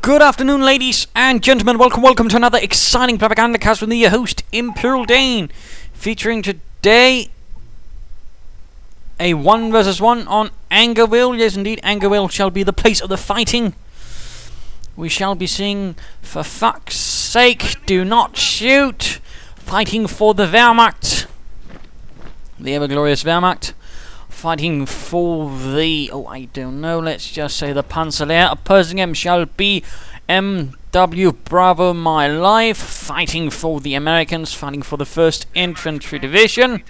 Good afternoon, ladies and gentlemen. Welcome to another exciting Propagandacast with me, your host, Imperial Dane. Featuring today a 1 vs 1 on Angoville. Yes, indeed, Angoville shall be the place of the fighting. We shall be seeing, for fuck's sake, do not shoot. Fighting for the Wehrmacht. The ever-glorious Wehrmacht. Fighting for the, let's just say the Panzer Lehr. Opposing him shall be MW Bravomylife, fighting for the Americans, fighting for the 1st Infantry Division.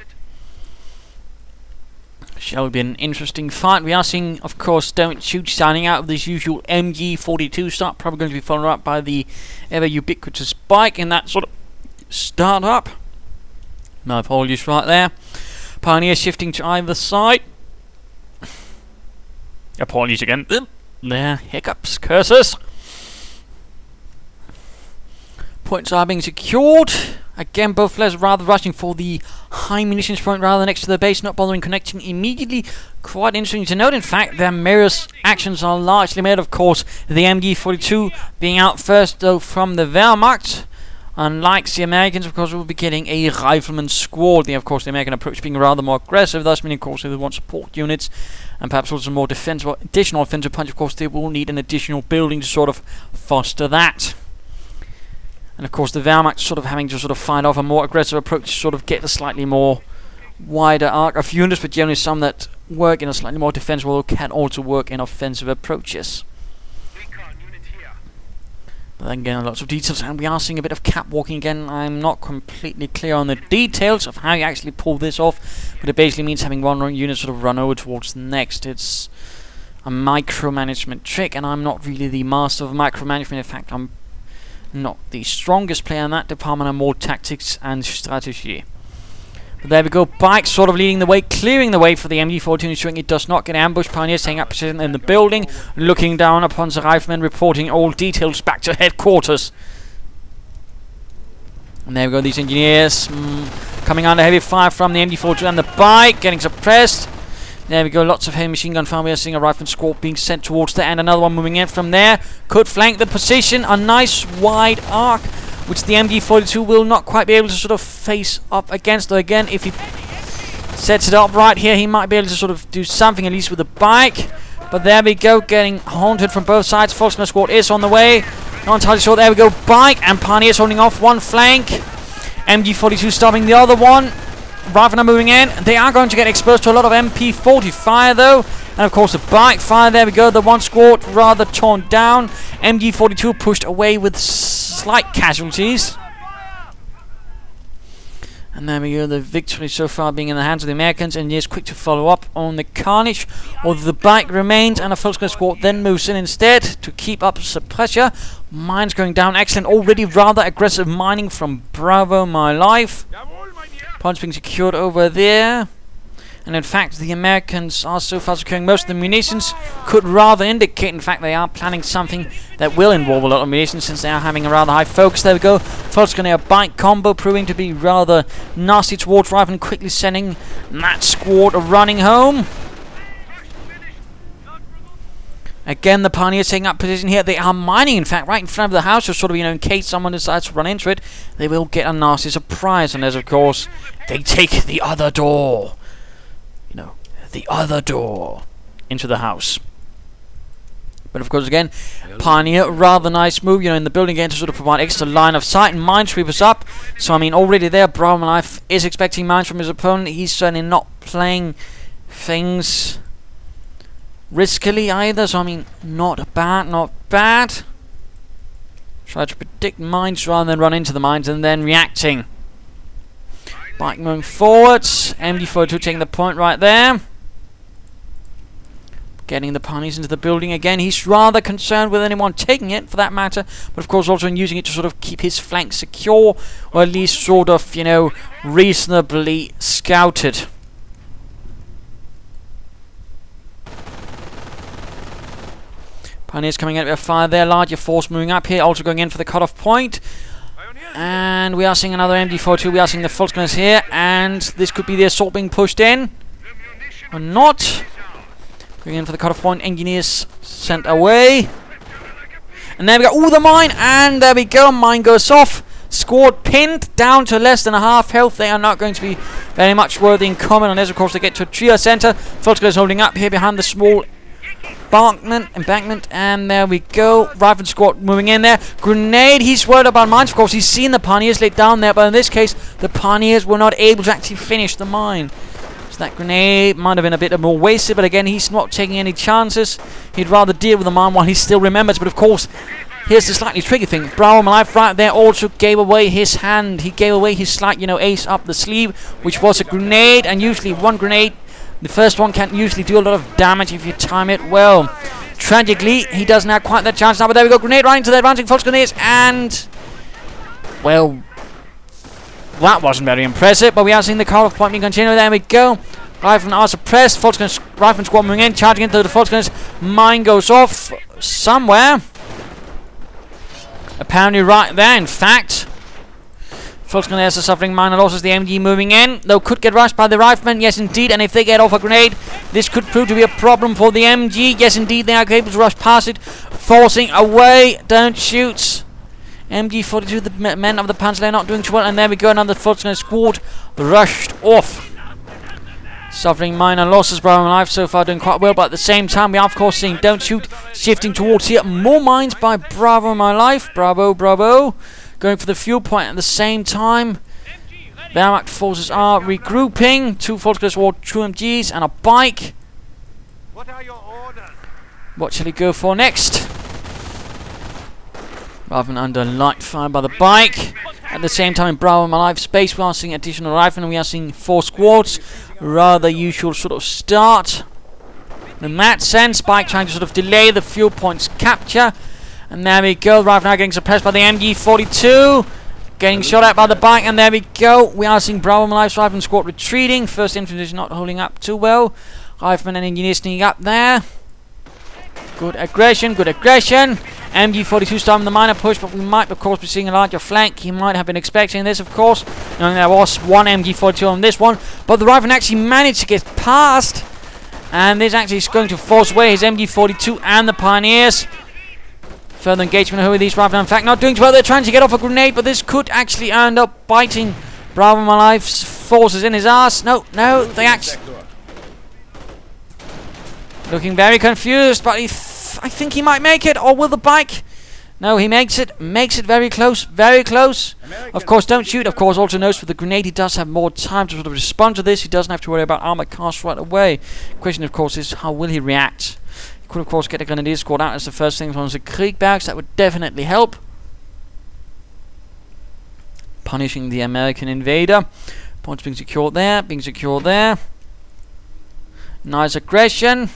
Shall be an interesting fight. We are seeing, of course, Don't Shoot standing out of this usual MG42 start, probably going to be followed up by the ever ubiquitous bike in that sort of start-up. My apologies right there. Pioneer shifting to either side. Apologies again. There, hiccups, curses. Points are being secured. Again, both players rather rushing for the high munitions point rather than next to the base, not bothering connecting immediately. Quite interesting to note, in fact, their mirror's actions are largely made, of course, the MG42 being out first, though, from the Wehrmacht. Unlike the Americans, of course, we'll be getting a rifleman squad. The American approach being rather more aggressive, thus meaning, of course, they want support units and perhaps also more defensive, additional offensive punch. Of course, they will need an additional building to sort of foster that. And, of course, the Wehrmacht sort of having to sort of fight off a more aggressive approach to sort of get a slightly more wider arc of units, but generally some that work in a slightly more defensive, although can also work in offensive approaches. Then again, lots of details, and we are seeing a bit of catwalking again. I'm not completely clear on the details of how you actually pull this off, but it basically means having one unit sort of run over towards the next. It's a micromanagement trick, and I'm not really the master of micromanagement. In fact, I'm not the strongest player in that department. I'm more tactics and strategy. But there we go, Bike sort of leading the way, clearing the way for the MG42, ensuring it does not get ambushed. Pioneer staying up position in the building, looking down upon the riflemen, reporting all details back to headquarters. And there we go, these engineers coming under heavy fire from the MG42 and the Bike, getting suppressed. There we go, lots of heavy machine gun fire. We are seeing a rifleman squad being sent towards there, and another one moving in from there. Could flank the position, a nice wide arc, which the MG42 will not quite be able to sort of face up against. Though again, if he sets it up right here, he might be able to sort of do something, at least with the Bike. But there we go, getting haunted from both sides. Volkswagen squad is on the way. Not entirely sure. There we go, Bike and Pioneers holding off one flank. MG42 stopping the other one. Riflemen moving in. They are going to get exposed to a lot of MP40 fire, though. And of course the Bike fire. There we go, the one squad rather torn down. MG42 pushed away with slight casualties. And there we go, the victory so far being in the hands of the Americans. And yes, quick to follow up on the carnage. Although the Bike remains, and a Volkswagen squad then moves in instead to keep up the pressure. Mines going down, excellent. Already rather aggressive mining from Bravomylife. Points being secured over there. And in fact, the Americans are so far securing most of the munitions. Could rather indicate, in fact, they are planning something that will involve a lot of munitions, since they are having a rather high focus. There we go. Volkswagen Bike combo proving to be rather nasty towards Rifleman, quickly sending that squad running home. Again, the Pioneers taking up position here. They are mining, in fact, right in front of the house, so sort of, in case someone decides to run into it, they will get a nasty surprise. And as, of course, they take the other door. The other door into the house. But of course, again, Pioneer, rather nice move, in the building again to sort of provide extra line of sight, and minesweepers up. So, already there, Bravomylife is expecting mines from his opponent. He's certainly not playing things riskily either. So, not bad. Try to predict mines rather than run into the mines and then reacting. Bike moving forwards. MG42 taking the point right there. Getting the Pioneers into the building again. He's rather concerned with anyone taking it, for that matter, but of course also in using it to sort of keep his flank secure, or at least sort of, reasonably scouted. Pioneers coming out with a fire there. Larger force moving up here, also going in for the cutoff point. And we are seeing another MG42. We are seeing the Volkswagens here, and this could be the assault being pushed in. Or not. Going in for the cutoff point. Engineers sent away. And there we go. Ooh, the mine. And there we go. Mine goes off. Squad pinned down to less than a half health. They are not going to be very much worthy in common unless, of course, they get to a trio center. Fulsker is holding up here behind the small embankment, and there we go. Rifle squad moving in there. Grenade, he's worried about mines. Of course, he's seen the pioneers laid down there, but in this case, the pioneers were not able to actually finish the mine. So that grenade might have been a bit more wasted, but again, he's not taking any chances. He'd rather deal with the mine while he still remembers, but of course, here's the slightly tricky thing. Bravomylife right there also gave away his hand. He gave away his slight, ace up the sleeve, which was a grenade, and usually one grenade, the first one can usually do a lot of damage if you time it well. Tragically, he doesn't have quite that chance now, but there we go. Grenade right into the advancing false grenades, and well, that wasn't very impressive, but we are seeing the car of point being continued. There we go. Riflemen are suppressed. Rifleman squad moving in, charging into the false grenades. Mine goes off somewhere. Apparently right there, in fact. False grenades are suffering minor losses. The MG moving in, though could get rushed by the riflemen. Yes, indeed. And if they get off a grenade, this could prove to be a problem for the MG. Yes, indeed. They are able to rush past it, forcing away. Don't shoot. MG-42, the men of the Panzer Lehr not doing too well. And there we go. Another false grenade squad rushed off. Suffering minor losses. Bravomylife so far doing quite well, but at the same time, we are of course seeing Don't Shoot shifting towards here. More mines by Bravomylife. Bravo, bravo. Going for the fuel point at the same time. Wehrmacht forces are regrouping. 2 false grenades or 2 MGs and a bike. What are your orders? What shall he go for next? Rather than under light fire by the bike. At the same time, in Bravomylife space, we are seeing additional riflemen. We are seeing 4 squads. Rather usual sort of start. In that sense, bike trying to sort of delay the fuel point's capture. And there we go. Rifle now getting suppressed by the MG-42. Getting shot at by the bike. And there we go. We are seeing Bravomylife's rifleman squad retreating. First infantry is not holding up too well. Riflemen and engineers sneaking up there. Good aggression. Good aggression. MG-42 starting the minor push, but we might, of course, be seeing a larger flank. He might have been expecting this, of course. And there was one MG-42 on this one, but the rifleman actually managed to get past. And this actually is going to force away his MG-42 and the pioneers. Further engagement with these riflemen. In fact, not doing too well. They're trying to get off a grenade, but this could actually end up biting Bravomylife's forces in his ass. No, they actually... Looking very confused, but I think he might make it, or will the bike? No, he makes it very close, very close. Of course, Don't Shoot, of course, also knows with the grenade he does have more time to sort of respond to this. He doesn't have to worry about armored cars right away. Question, of course, is how will he react? He could, of course, get a grenadier squad out as the first thing from the Kriegbergs. That would definitely help. Punishing the American invader. Points being secured there, Nice aggression.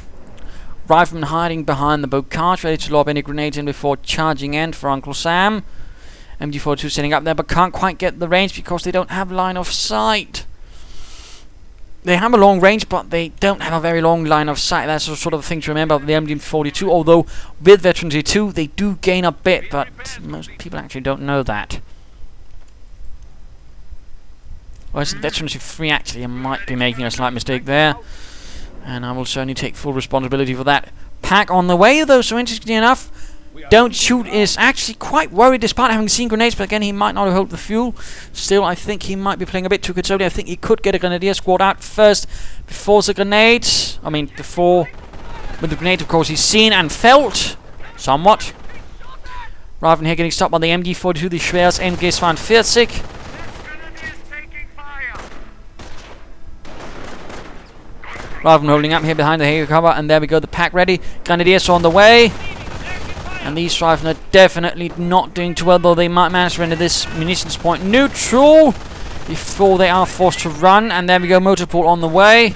Rifleman hiding behind the Bocage, ready to lob any grenades in before charging in for Uncle Sam. MG-42 setting up there, but can't quite get the range because they don't have line of sight. They have a long range, but they don't have a very long line of sight. That's the sort of thing to remember about the MG-42, although with Veterancy 2 they do gain a bit, but most people actually don't know that. Whereas Veterancy 3 actually, I might be making a slight mistake there. And I will certainly take full responsibility for that. Pack on the way, though, so interestingly enough, Don't Shoot is actually quite worried despite having seen grenades, but again, he might not have held the fuel. Still, I think he might be playing a bit too conservative. I think he could get a grenadier squad out first before the grenades. I mean, before... With the grenade, of course, he's seen and felt somewhat. Rather than here getting stopped by the MG-42, the Schwers MG-42. Rather than holding up here behind the hay cover, and there we go, the pack ready. Grenadiers on the way. And these riflemen are definitely not doing too well, though they might manage to render this munitions point neutral before they are forced to run. And there we go, motor pool on the way.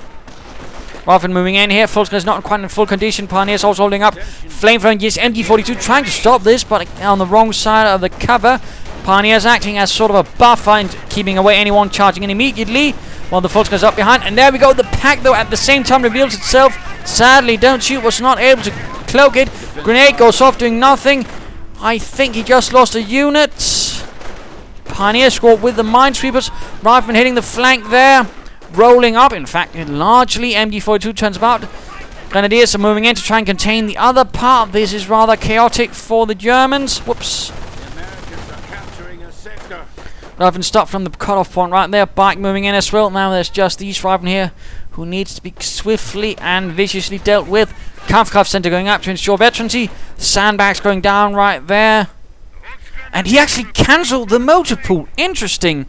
Rifleman moving in here. Fulsker is not quite in full condition. Pioneers also holding up. Flamethrower, yes, MG-42 trying to stop this, but on the wrong side of the cover. Pioneers acting as sort of a buffer and keeping away anyone charging in immediately. While the Fulsker is up behind. And there we go. The pack, though, at the same time reveals itself. Sadly, Don't Shoot was not able to cloak it. Grenade goes off doing nothing. I think he just lost a unit. Pioneer squad with the minesweepers. Rifleman hitting the flank there. Rolling up. In fact, largely MG-42 turns about. Grenadiers are moving in to try and contain the other part. This is rather chaotic for the Germans. Whoops. The Americans are capturing a sector. Rifleman stopped from the cutoff point right there. Bike moving in as well. Now there's just these Riflemen here who needs to be swiftly and viciously dealt with. Kampfkraft Center going up to ensure veterancy. Sandbags going down right there. And he actually cancelled the motor pool. Interesting.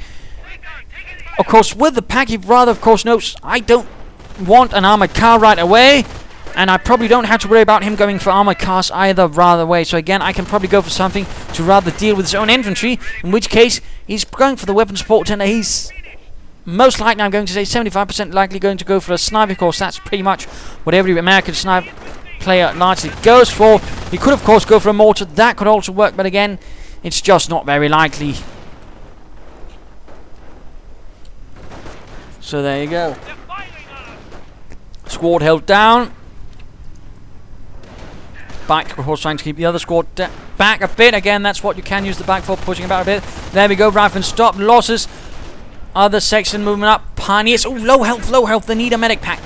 Of course, with the pack, he'd rather, of course, knows I don't want an armored car right away. And I probably don't have to worry about him going for armored cars either rather away. So again, I can probably go for something to rather deal with his own infantry. In which case, he's going for the weapon support tender. He's most likely, I'm going to say 75% likely going to go for a sniper. Of course, that's pretty much what every American sniper player largely goes for. He could, of course, go for a mortar. That could also work. But again, it's just not very likely. So there you go. Squad held down. Back, of course, trying to keep the other squad back a bit. Again, that's what you can use the back for, pushing about a bit. There we go. Rifleman stop. Losses. Other section moving up. Pioneers. Oh, low health. They need a medic pack.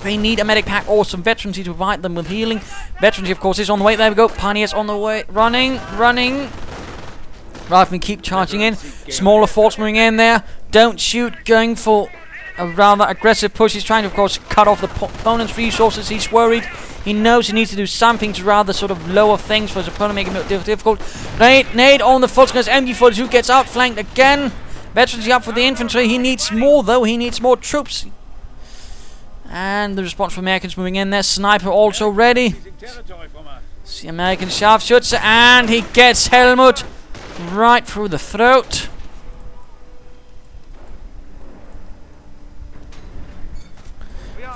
Or some veterans to provide them with healing. Veterans, of course, is on the way. There we go. Pioneers on the way. Running. Riflemen keep charging in. Smaller force moving in there. Don't shoot. Going for a rather aggressive push. He's trying to, of course, cut off the opponent's resources. He's worried. He knows he needs to do something to rather sort of lower things for his opponent, make it difficult. Nade on the Volkskriegs. MG42 gets outflanked again. Veterans up for the infantry. He needs more, though. He needs more troops. And the response from Americans moving in there. Sniper also ready. The American sharpshooter. And he gets Helmut right through the throat.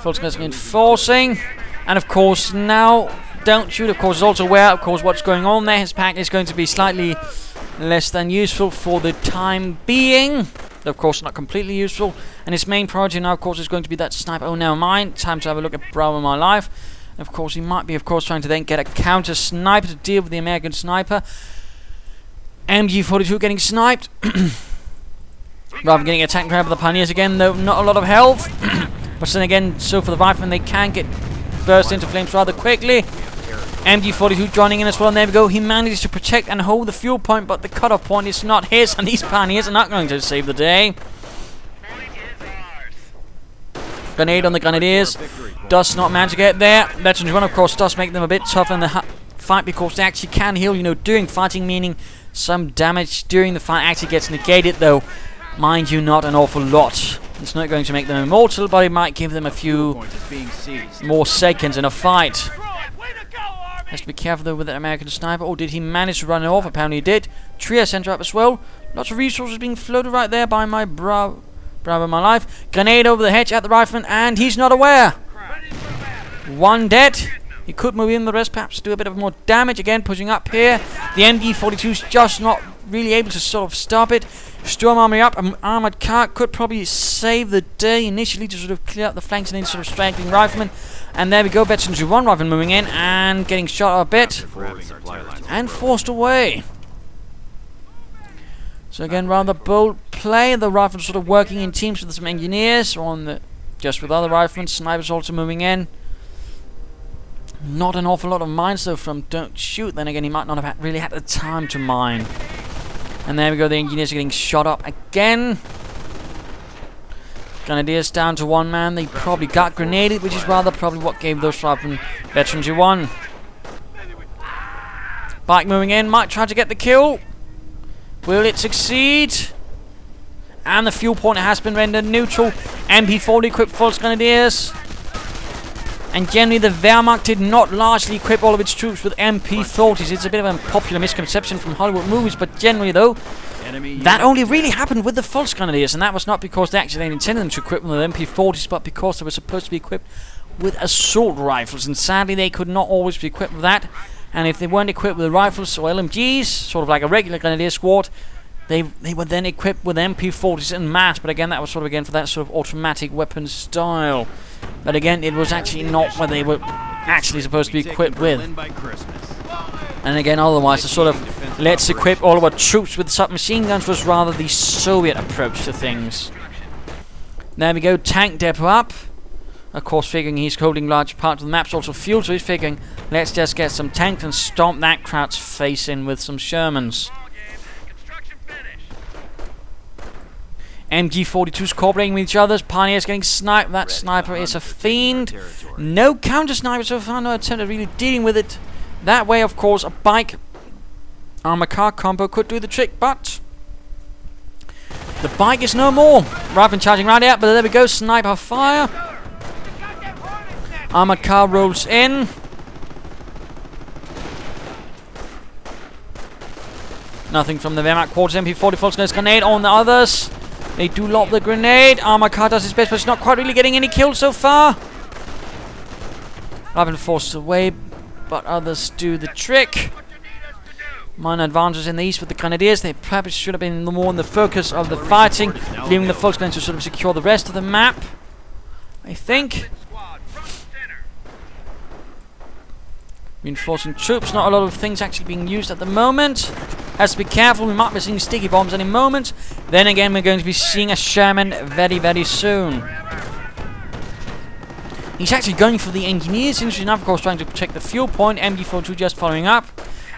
Volkskriegs reinforcing. And of course now, don't shoot, of course, is also aware, of course, what's going on there. His pack is going to be slightly less than useful for the time being. Of course, not completely useful. And his main priority now, of course, is going to be that sniper. Oh, never mind. Time to have a look at Bravomylife. Of course, he might be, of course, trying to then get a counter sniper to deal with the American sniper. MG42 getting sniped. Rather getting attacked by the Pioneers again, though not a lot of health. But then again, so for the Riflemen, they can get burst into flames rather quickly. MG42 joining in as well, and there we go. He manages to protect and hold the fuel point, but the cutoff point is not his, and these Pioneers are not going to save the day. Grenade on the Grenadiers. Does not manage to get there. Veterans Run, of course, does make them a bit tougher in the fight because they actually can heal, you know, during fighting, meaning some damage during the fight actually gets negated, though. Mind you, not an awful lot. It's not going to make them immortal, but it might give them a few more seconds in a fight. Has to be careful though with that American sniper. Or did he manage to run it off? Apparently he did. Trier center up as well. Lots of resources being floated right there by my Bravomylife. Grenade over the hedge at the Rifleman, and he's not aware. One dead. He could move in the rest, perhaps do a bit of more damage. Again, pushing up here. The MG42's just not really able to sort of stop it. Storm army up. An armored car could probably save the day initially to sort of clear up the flanks and then sort of strangling Riflemen. And there we go. Veterans 1 Rifleman moving in and getting shot a bit and forced away. So again, rather bold play. The Riflemen sort of working in teams with some engineers on the just with other Riflemen. Snipers also moving in. Not an awful lot of mines though from Don't Shoot. Then again, he might not have really had the time to mine. And there we go, the engineers are getting shot up again. Grenadiers down to one man. They probably got grenaded, which is rather probably what gave those Riflemen veterans you won. Bike moving in, might try to get the kill. Will it succeed? And the fuel point has been rendered neutral. MP40 equipped Volksgrenadiers. And generally the Wehrmacht did not largely equip all of its troops with MP40s. It's a bit of a popular misconception from Hollywood movies, but generally though, that only really happened with the Volksgrenadiers, and that was not because they actually intended them to equip them with MP40s, but because they were supposed to be equipped with assault rifles, and sadly they could not always be equipped with that. And if they weren't equipped with rifles or LMGs, sort of like a regular Grenadier squad, they were then equipped with MP40s en masse, but again that was sort of again for that sort of automatic weapon style. But again, it was actually not what they were actually supposed to be equipped with. And again, otherwise, the sort of let's equip all of our troops with submachine guns was rather the Soviet approach to things. There we go, tank depot up. Of course, figuring he's holding large parts of the map's also fuel, so he's figuring, let's just get some tanks and stomp that crowd's face in with some Shermans. MG42s cooperating with each other. Pioneers getting sniped. That sniper is a fiend. No counter sniper so far. No attempt at really dealing with it. That way, of course, a bike armor car combo could do the trick, but the bike is no more. Rifle charging right out, but there we go. Sniper fire. Armored car rolls in. Nothing from the Wehrmacht quarters. MP44 goes grenade on the others. They do lob the grenade. Armored car does its best, but it's not quite really getting any kills so far. Rifle forced away, but others do the trick. Minor advantages in the east with the grenadiers. They perhaps should have been more in the focus of the fighting, leaving the folks going to sort of secure the rest of the map, I think. Reinforcing troops, not a lot of things actually being used at the moment. Has to be careful, we might be seeing sticky bombs any moment. Then again, we're going to be seeing a Sherman very, very soon. He's actually going for the engineers, interesting enough, of course, trying to protect the fuel point. MG42 just following up.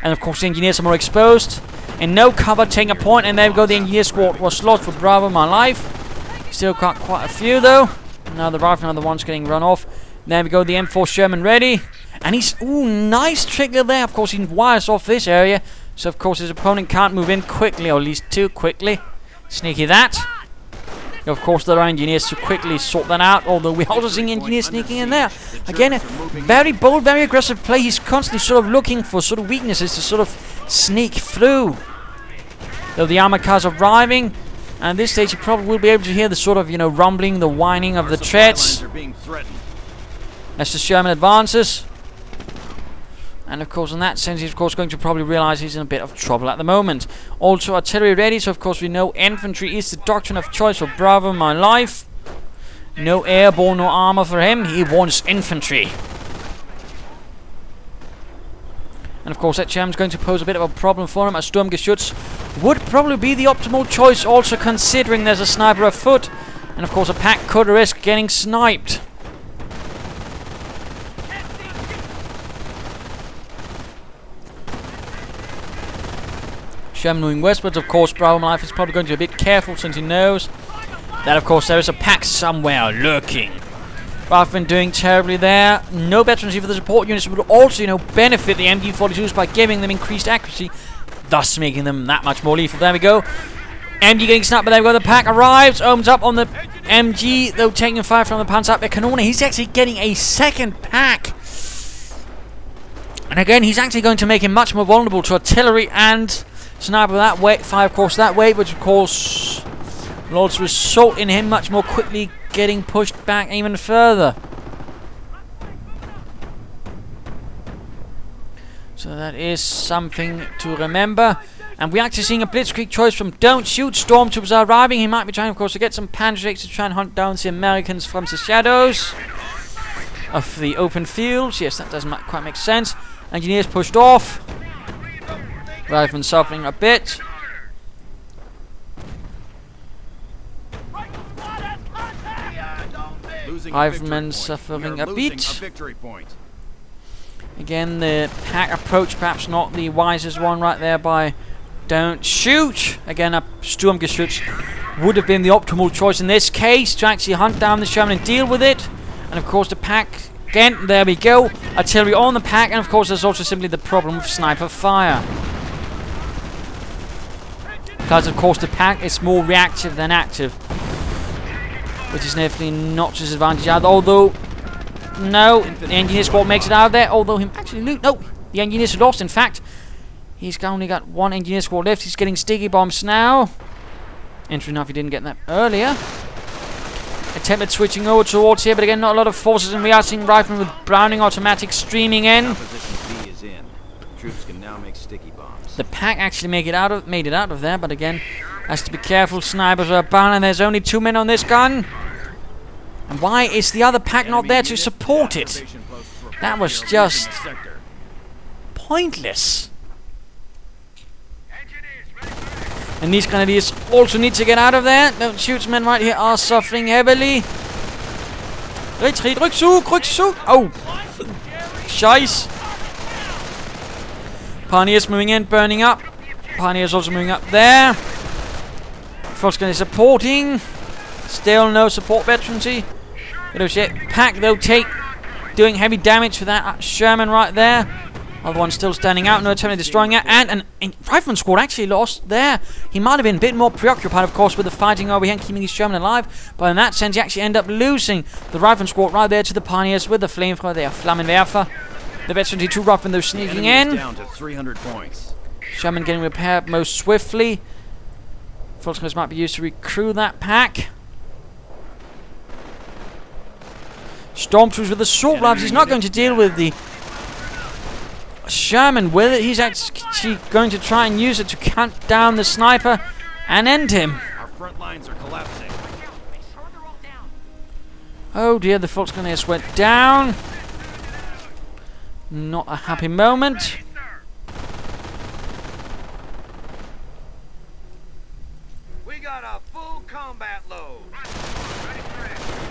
And of course, the engineers are more exposed. And no cover, taking a point, and there we go, the engineer squad was lost for Bravomylife. Still got quite a few though. Now the rifle, another one's getting run off. There we go, the M4 Sherman ready. And he's, ooh, nice trigger there. Of course, he wires off this area. So, of course, his opponent can't move in quickly, or at least too quickly. Sneaky that. Of course, there are engineers to quickly sort that out, although we're also seeing engineers sneaking in there. Again, a very bold, very aggressive play. He's constantly sort of looking for sort of weaknesses to sort of sneak through. Though the armored cars are arriving, and at this stage you probably will be able to hear the sort of, you know, rumbling, the whining of the treads. As the Sherman advances. And of course, in that sense, he's of course going to probably realize he's in a bit of trouble at the moment. Also, artillery ready, so of course we know infantry is the doctrine of choice for Bravomylife. No airborne, no armor for him. He wants infantry. And of course, that Sherman's going to pose a bit of a problem for him. A Sturmgeschütz would probably be the optimal choice, also considering there's a sniper afoot. And of course, a pack could risk getting sniped. Sherman moving westwards, of course. Bravomylife is probably going to be a bit careful since he knows that, of course, there is a pack somewhere lurking. Rather than doing terribly there, no veterans for the support units would also, you know, benefit the MG42s by giving them increased accuracy, thus making them that much more lethal. There we go. MG getting snapped, but there we go. The pack arrives, opens up on the MG, though taking fire from the Panzer Lehr. He's actually getting a second pack. And again, he's actually going to make him much more vulnerable to artillery and sniper that way, fire of course that way, which of course will also result in him much more quickly getting pushed back even further. So that is something to remember. And we're actually seeing a blitzkrieg choice from Don't Shoot. Stormtroopers are arriving. He might be trying, of course, to get some Panzers to try and hunt down the Americans from the shadows of the open fields. Yes, that doesn't quite make sense. Engineers pushed off. Rifleman suffering a bit. Rifleman suffering a bit. Again, the pack approach perhaps not the wisest one right there by Don't Shoot. Again, a Sturmgeschütz would have been the optimal choice in this case to actually hunt down the Sherman and deal with it. And of course the pack, again, there we go. Artillery on the pack, and of course there's also simply the problem with sniper fire. Because of course the pack is more reactive than active, which is definitely not to his advantage either. Although, no, the engineer squad makes it out of there. Although him actually no, the engineers are lost. In fact, he's only got one engineer squad left. He's getting sticky bombs now. Interesting enough, he didn't get that earlier. Attempted switching over towards here, but again, not a lot of forces, and we are seeing riflemen with Browning automatic streaming in. Troops can now make sticky bombs. The pack actually made it out of there, but again, has to be careful. Snipers are bound, and there's only 2 men on this gun. And why is the other pack not there to support it? That was just pointless. And these grenadiers also need to get out of there. Don't Shoot's men right here are suffering heavily. Retreat, Rückzug, Rückzug. Oh. Scheiß. Pioneers moving in, burning up. Pioneers also moving up there. Volkswagen supporting. Still no support veterancy. Bit of shit. Pack though doing heavy damage for that Sherman right there. Other one still standing out, no attempt at destroying it. And an rifleman squad actually lost there. He might have been a bit more preoccupied, of course, with the fighting over here and keeping his Sherman alive. But in that sense, he actually end up losing the rifleman squad right there to the Pioneers with the flamethrower there. Flammenwerfer. The veteran 2 riflemen, they're sneaking in. Down to 300 points. Sherman getting repaired most swiftly. Volkswagen might be used to recruit that pack. Stormtroopers with assault rifles. He's not going to deal with the Sherman with it. He's actually going to try and use it to cut down the sniper and end him. Our front lines are collapsing. Oh dear, the Volkswagen went down. Not a happy moment. We got a full combat load.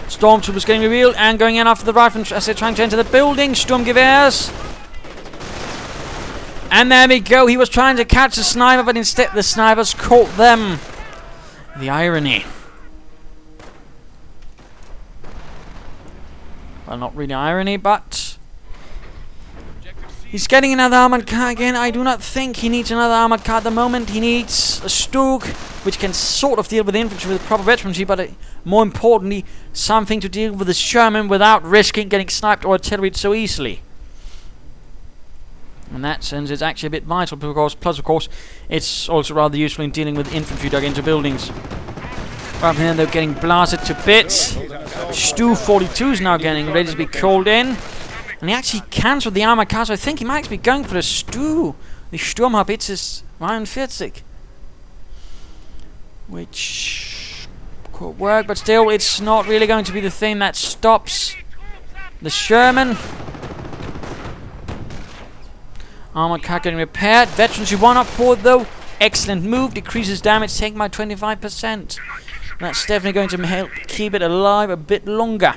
Stormtroopers getting revealed and going in after the riflemen as they're trying to enter the building. Sturmgewehrs. And there we go. He was trying to catch the sniper, but instead the snipers caught them. The irony. Well, not really irony, but he's getting another armored car again. I do not think he needs another armored car at the moment. He needs a Stug, which can sort of deal with infantry with proper veterancy, but more importantly, something to deal with the Sherman without risking getting sniped or artillery so easily. In that sense, it's actually a bit vital, because plus, of course, it's also rather useful in dealing with infantry dug into buildings. Right now, they're getting blasted to bits. Stu 42 is now getting ready to be called in. And he actually cancelled the armored car, so I think he might actually be going for the Stu. The Sturmhaubitze 42. Which could work, but still, it's not really going to be the thing that stops the Sherman. Armored car getting repaired. Veterans you 1 up forward though. Excellent move. Decreases damage taken by 25%. That's definitely going to help keep it alive a bit longer.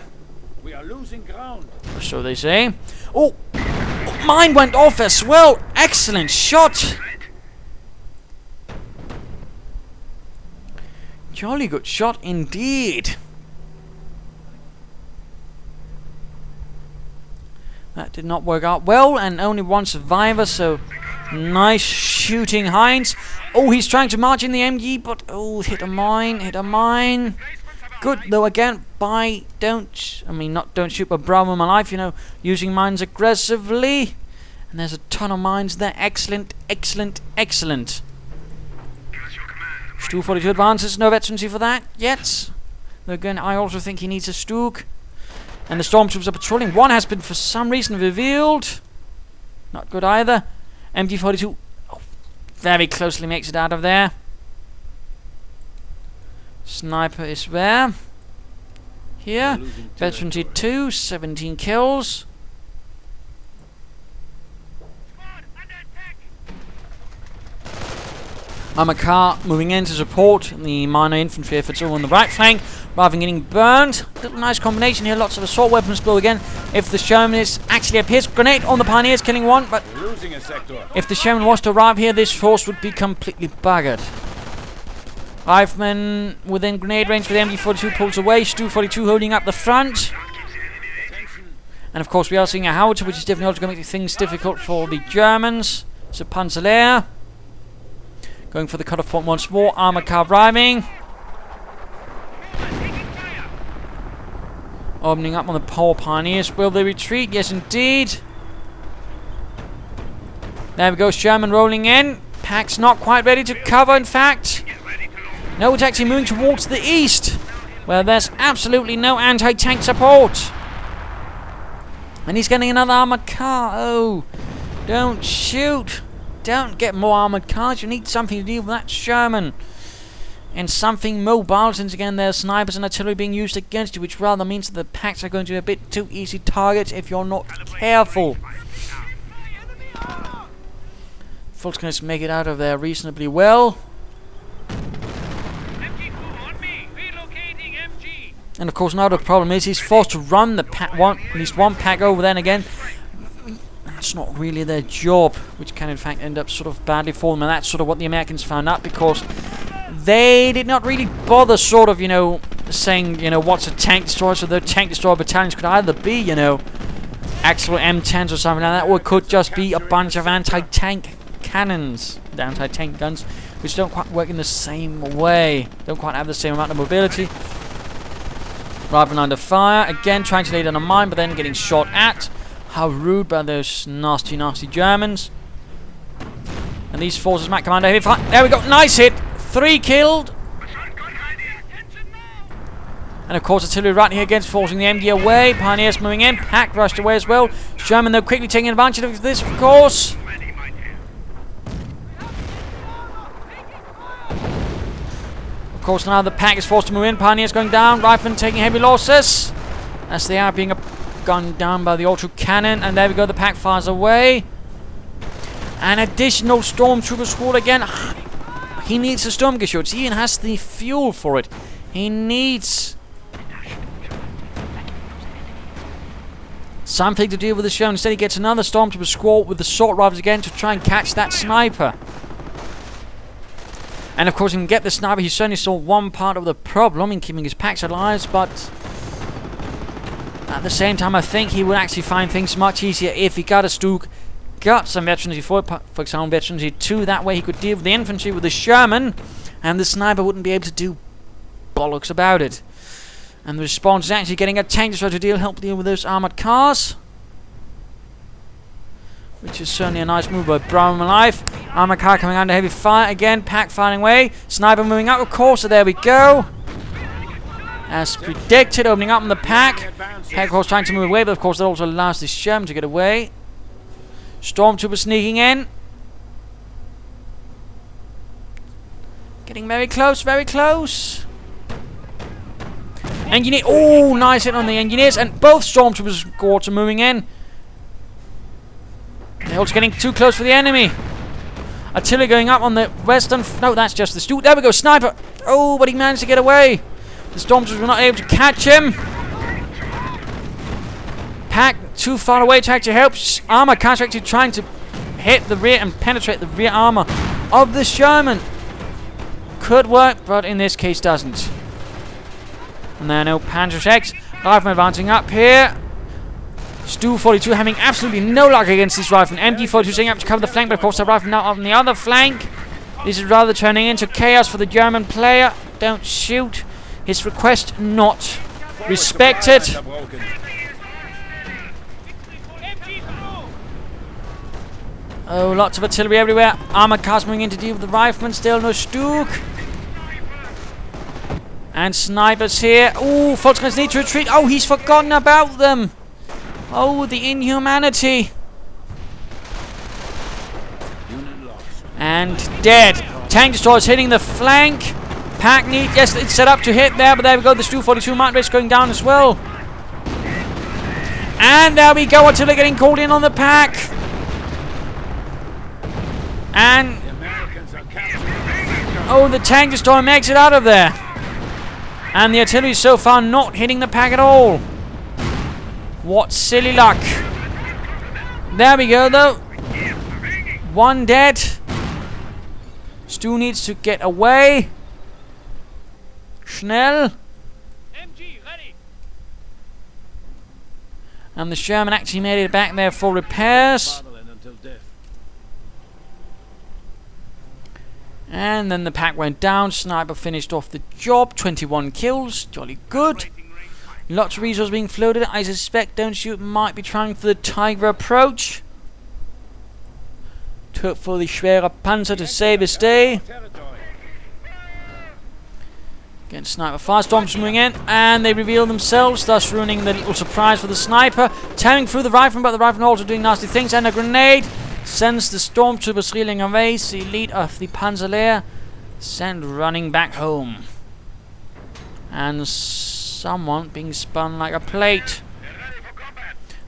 We are losing ground. So they say. Oh! Mine went off as well. Excellent shot. Jolly good shot indeed. That did not work out well, and only one survivor, so nice shooting, Heinz. Oh, he's trying to march in the MG, but oh, hit a mine, hit a mine. Good, though, again, don't shoot, but Bravomylife, you know, using mines aggressively. And there's a ton of mines there. Excellent, excellent, excellent. Stu 42 advances, no veterancy for that yet. Though again, I also think he needs a Stug. And the stormtroopers are patrolling. One has been, for some reason, revealed. Not good either. MG42 very closely makes it out of there. Sniper is there. Here. Veterancy 2, 17 kills. Armored car moving in to support the minor infantry efforts over on the right flank, rather than getting burned. Little nice combination here, lots of assault weapons blow again. If the Sherman is actually appears, grenade on the Pioneers, killing one, but Losing a sector. if the Sherman was to arrive here, this force would be completely buggered. Rifleman within grenade range with the MG42 pulls away, Stu 42 holding up the front. And of course we are seeing a howitzer, which is definitely also going to make things difficult for the Germans. So Panzer Lehr going for the cutoff point once more. Armored car arriving. Opening up on the poor Pioneers. Will they retreat? Yes, indeed. There we go. Sherman rolling in. Pack's not quite ready to cover, in fact. No, it's actually moving towards the east, where there's absolutely no anti-tank support. And he's getting another armored car. Oh, don't shoot. Don't get more armored cars. You need something to deal with that Sherman. And something mobile, since again there's snipers and artillery being used against you, which rather means that the packs are going to be a bit too easy targets if you're not careful. Folks going to make it out of there reasonably well. And of course, now the problem is he's forced to run the pack at least one pack over. Then again, that's not really their job, which can in fact end up sort of badly for them. And that's sort of what the Americans found out, because they did not really bother sort of, saying, what's a tank destroyer. So their tank destroyer battalions could either be, actual M10s or something like that, or it could just be a bunch of anti-tank cannons, anti-tank guns, which don't quite work in the same way, don't quite have the same amount of mobility. Rifle under fire, again trying to lay down a mine, but then getting shot at. How rude by those nasty, nasty Germans. And these forces might come under heavy fire. There we go, nice hit, 3 killed. And of course, artillery right here against, forcing the MD away. Pioneers moving in. Pack rushed away as well. Sherman, though, quickly taking advantage of this, of course. Of course, now the pack is forced to move in. Pioneers going down. Riflemen taking heavy losses, as they are being gunned down by the auto cannon. And there we go, the pack fires away. An additional stormtrooper squad again. He needs a Sturmgeschütz. He even has the fuel for it. He needs something to deal with the show. Instead, he gets another stormtrooper squad with the assault rifles again to try and catch that sniper. And of course, he can get the sniper. He certainly saw one part of the problem in keeping his packs alive, but at the same time, I think he would actually find things much easier if he got a Stuke, got some veterancy for example, veterancy 2. That way, he could deal with the infantry with the Sherman, and the sniper wouldn't be able to do bollocks about it. And the response is actually getting a tank destroyer to help deal with those armored cars, which is certainly a nice move by Bravomylife. Armored car coming under heavy fire again. Pack firing away. Sniper moving up, of course. So there we go. As predicted, opening up on the pack. Pack, of course, trying to move away, but of course that also allows the Sherman to get away. Stormtrooper sneaking in. Getting very close, very close. Engineer, oh, nice hit on the engineers, and both stormtroopers squads are moving in. They're also getting too close for the enemy. Artillery going up on the western. No, that's just the Stu. There we go, sniper. Oh, but he managed to get away. The stormtroopers were not able to catch him. Pack too far away to actually help. Armor cars actually trying to hit the rear and penetrate the rear armor of the Sherman. Could work, but in this case doesn't. And there are no Panzer X. Rifleman advancing up here. Stu 42 having absolutely no luck against this rifle. MD 42 staying up to cover the flank, but of course the rifle now on the other flank. This is rather turning into chaos for the German player. Don't shoot. His request not respected. Oh, lots of artillery everywhere. Armored cars moving in to deal with the riflemen. Still no Stuke. And snipers here. Oh, Volkskriegs need to retreat. Oh, he's forgotten about them. Oh, the inhumanity. And dead. Tank destroyers hitting the flank. Pack need. Yes, it's set up to hit there, but there we go. The Stu 42 mountain race going down as well. And there we go. Artillery getting called in on the pack. And oh, the tank destroyer makes it out of there. And the artillery so far not hitting the pack at all. What silly luck. There we go, though. One dead. Stu needs to get away. Schnell. MG, ready. And the Sherman actually made it back there for repairs. And then the pack went down. Sniper finished off the job. 21 kills. Jolly good. Lots of resources being floated. I suspect Don't Shoot might be trying for the Tiger approach. Took for the schwere Panzer to save his day. Again, sniper firestorms moving in, and they reveal themselves, thus ruining the little surprise for the sniper. Tearing through the rifleman, but the rifleman also doing nasty things. And a grenade sends the stormtroopers reeling away. The lead of the Panzer Lehr sent running back home. And someone being spun like a plate.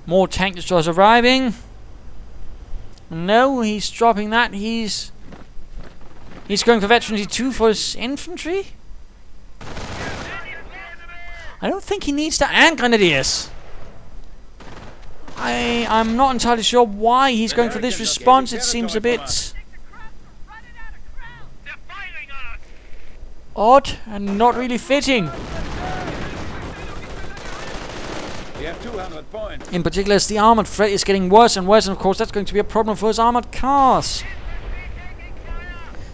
More tank destroyers arriving. No, he's dropping that. He's going for veterancy 2 for his infantry. I don't think he needs that hand grenadiers. I'm not entirely sure why he's going for this response. It seems a bit odd and not really fitting. In particular, as the armored threat is getting worse and worse, and of course that's going to be a problem for his armored cars.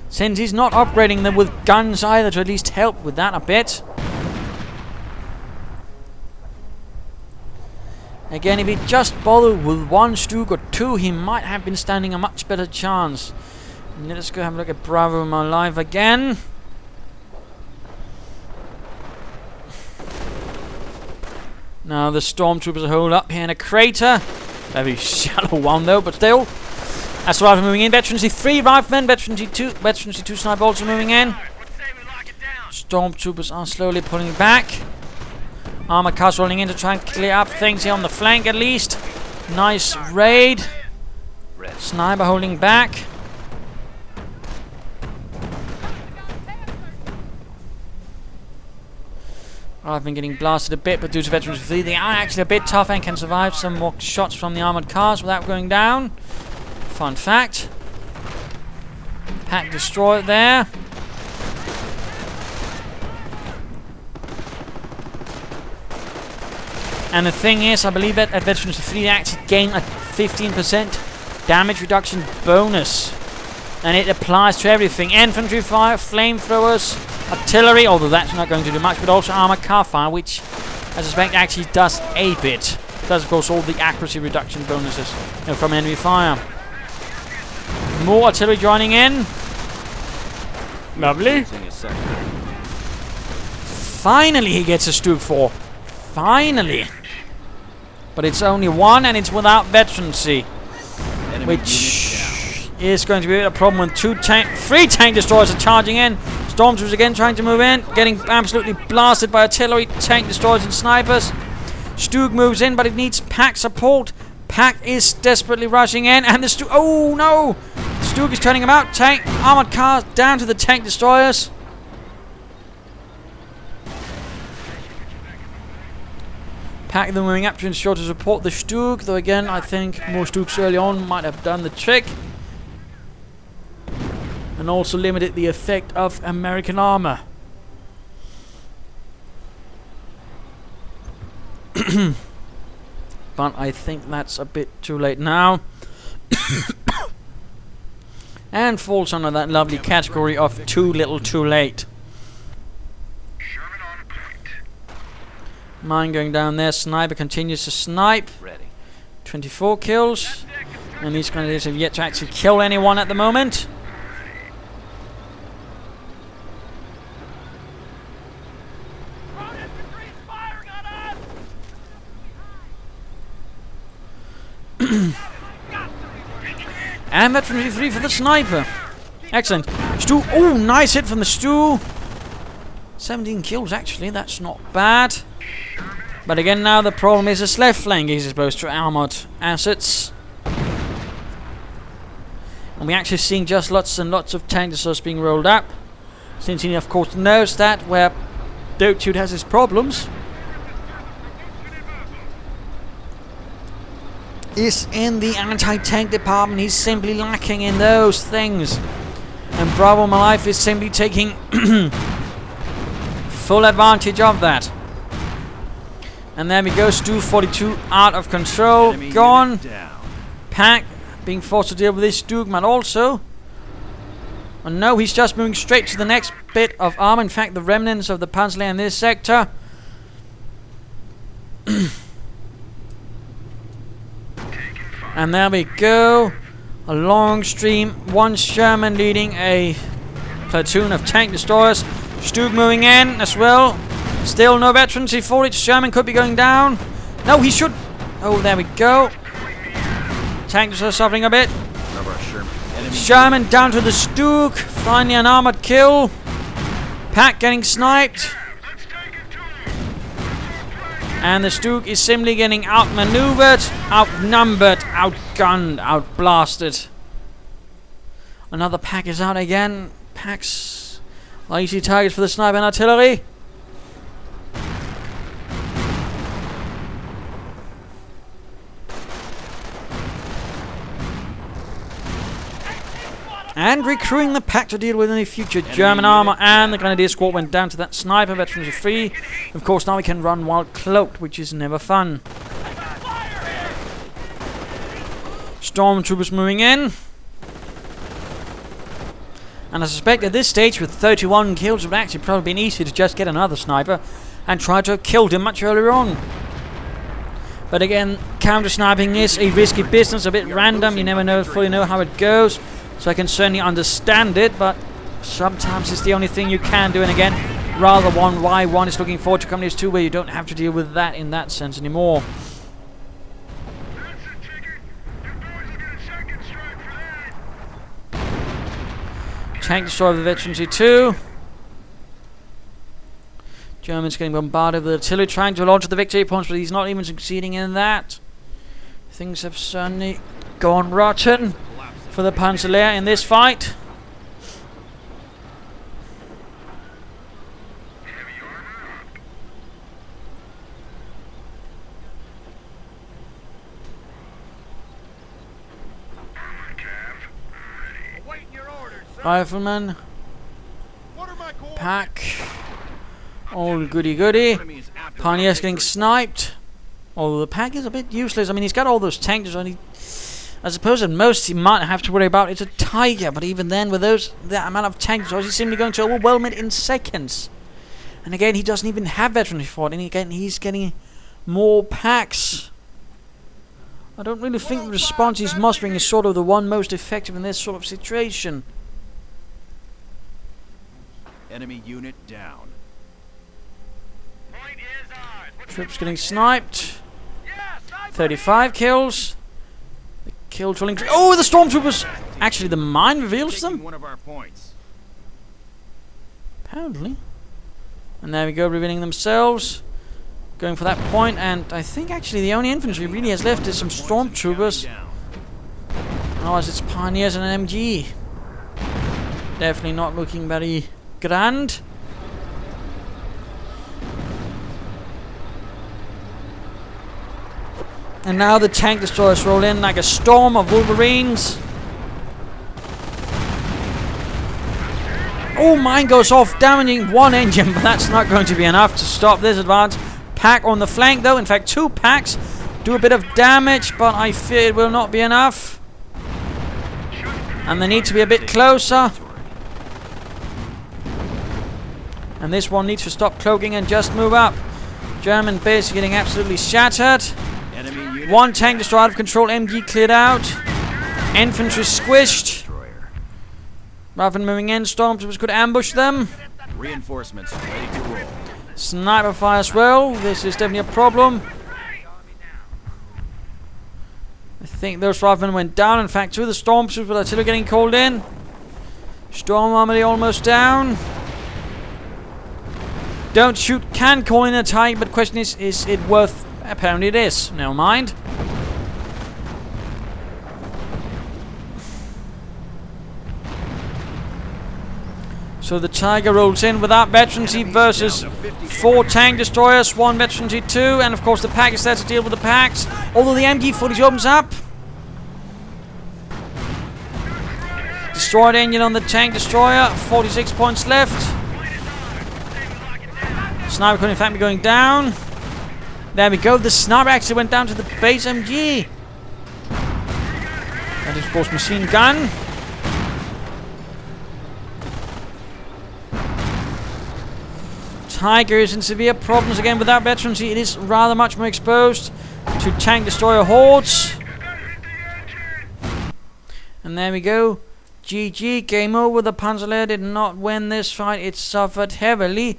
Since he's not upgrading them with guns either to at least help with that a bit. Again, if he just bothered with one Stug or two, he might have been standing a much better chance. And let's go have a look at Bravomylife again. Now the stormtroopers are holed up here in a crater. Very shallow one though, but still. As the rifle moving in, Veterancy 3 riflemen, Veterancy 2 sniper also moving in. Stormtroopers are slowly pulling back. Armored cars rolling in to try and clear up things here on the flank at least. Nice raid. Sniper holding back. I've been getting blasted a bit, but due to Veterans 3, they are actually a bit tough and can survive some more shots from the armored cars without going down. Fun fact. Pack destroyed there. And the thing is, I believe that at Veterans 3 they actually gain a 15% damage reduction bonus. And it applies to everything. Infantry fire, flamethrowers, artillery, although that's not going to do much, but also armored car fire, which I suspect actually does a bit. Does, of course, all the accuracy reduction bonuses from enemy fire. More artillery joining in. Lovely. Finally he gets a Stug 4. Finally. But it's only one and it's without veterancy. Which is going to be a problem when 3 tank destroyers are charging in. Stormtroopers again trying to move in. Getting absolutely blasted by artillery, tank destroyers and snipers. Stug moves in, but it needs pack support. Pack is desperately rushing in, and the Stug... Oh, no! Stug is turning him out. Tank, armored cars down to the tank destroyers. Pack them moving up to ensure to support the Stug, though again, I think more Stugs early on might have done the trick. And also limited the effect of American armor. But I think that's a bit too late now. And falls under that lovely category of too little too late. Mine going down there. Sniper continues to snipe. 24 kills. And these grenadiers have yet to actually kill anyone at the moment. And veteran 3 for the sniper. Excellent. Stu. Oh, nice hit from the Stu. 17 kills actually. That's not bad. But again, now the problem is his left flank is exposed to armored assets. And we're actually seeing just lots and lots of tank destroyers being rolled up. Since he of course knows that where Dotute has his problems is in the anti-tank department. He's simply lacking in those things. And Bravomylife is simply taking full advantage of that. And there we go, Stu 42 out of control, gone. Pack being forced to deal with this Stugman also. And no, he's just moving straight to the next bit of armor. In fact, the remnants of the Panzer Lehr in this sector. And there we go. A long stream. One Sherman leading a platoon of tank destroyers. Stug moving in as well. Still no veterancy for it. Sherman could be going down. No, he should. Oh, there we go. Tank destroyers suffering a bit. Sherman down to the Stug. Finally an armored kill. Pack getting sniped. And the Stug is simply getting outmaneuvered, outnumbered, outgunned, outblasted. Another pack is out again. Packs are easy targets for the sniper and artillery. and recruiting the pack to deal with any future German armor. And the Grenadier squad went down to that sniper. Veterans are free. Of course, now we can run while cloaked, which is never fun. Stormtroopers moving in. And I suspect at this stage, with 31 kills, it would actually probably been easy to just get another sniper and try to have killed him much earlier on. But again, counter-sniping is a risky business, a bit random. You never fully know how it goes. So I can certainly understand it, but sometimes it's the only thing you can do. And again, rather why one is looking forward to Companies 2, where you don't have to deal with that in that sense anymore. Tank destroyer the Veteran C2. Germans getting bombarded with artillery, trying to launch the victory points, but he's not even succeeding in that. Things have certainly gone rotten for the Panzer Lehr in this fight. Rifleman. Pack. All goody. Pioneer's getting sniped. Although the pack is a bit useless. I mean, he's got all those tanks on. I suppose at most he might have to worry about it's a Tiger, but even then, with that amount of tanks, he's simply going to overwhelm it in seconds. And again, he doesn't even have veteran fought, and again, he's getting more packs. I don't really think the response he's mustering is sort of the one most effective in this sort of situation. Enemy unit down. Troops getting sniped. 35 kills. The kill drilling. Oh, the stormtroopers! Actually, the mine reveals them. One of our points. Apparently. And there we go, revealing themselves. Going for that point, and I think actually the only infantry really has left is some stormtroopers. Otherwise, it's Pioneers and an MG. Definitely not looking very grand. And now the tank destroyers roll in like a storm of Wolverines. Oh, mine goes off, damaging one engine, but that's not going to be enough to stop this advance. Pack on the flank, though. In fact, 2 packs do a bit of damage, but I fear it will not be enough. And they need to be a bit closer. And this one needs to stop cloaking and just move up. German base getting absolutely shattered. One tank destroyed out of control, MG cleared out. Infantry squished. Rather than moving in, stormtroopers could ambush them. Reinforcements ready to roll. Sniper fire as well. This is definitely a problem. I think those riflemen went down. In fact, 2 of the stormtroopers with artillery getting called in. Storm armory almost down. Don't shoot can call in a Tiger, but the question is it worth? Apparently it is. Never mind. So the Tiger rolls in without veterancy versus 4 tank destroyers, 1 veterancy, 2, and of course the pack is there to deal with the packs. Although the MG footage opens up. Destroyed engine on the tank destroyer, 46 points left. Sniper could in fact be going down. There we go, the sniper actually went down to the base MG. That is of course machine gun. Tiger is in severe problems again without veterancy. It is rather much more exposed to tank destroyer hordes. And there we go. GG, game over. The Panzer Lehr did not win this fight. It suffered heavily.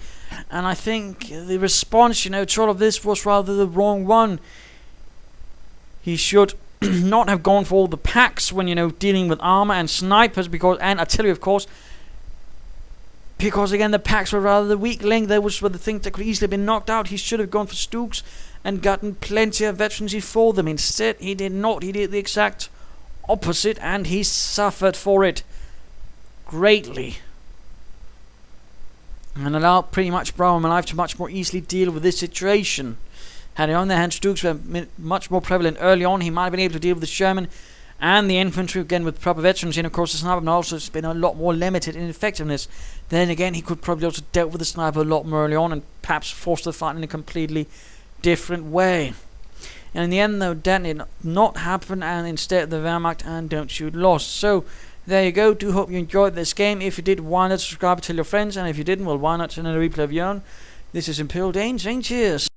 And I think the response, to all of this was rather the wrong one. He should not have gone for all the packs when, dealing with armor and snipers and artillery, of course. Because again, the packs were rather the weak link. Those were the things that could easily have been knocked out. He should have gone for Stooks and gotten plenty of veterancy for them. Instead, he did not. He did the exact opposite, and he suffered for it greatly. And allowed pretty much Bravomylife to much more easily deal with this situation. Had he on their hands, Stooks were much more prevalent early on. He might have been able to deal with the Sherman And the infantry again with proper veterans in. Of course, the sniper also has been a lot more limited in effectiveness. Then again, he could probably also dealt with the sniper a lot more early on and perhaps forced the fight in a completely different way. And in the end, though, that did not happen, and instead the Wehrmacht and Don't Shoot lost. So there you go. Do hope you enjoyed this game. If you did, why not subscribe and tell your friends, and if you didn't, well, why not turn on a replay of your own. This is Imperial Dane saying cheers.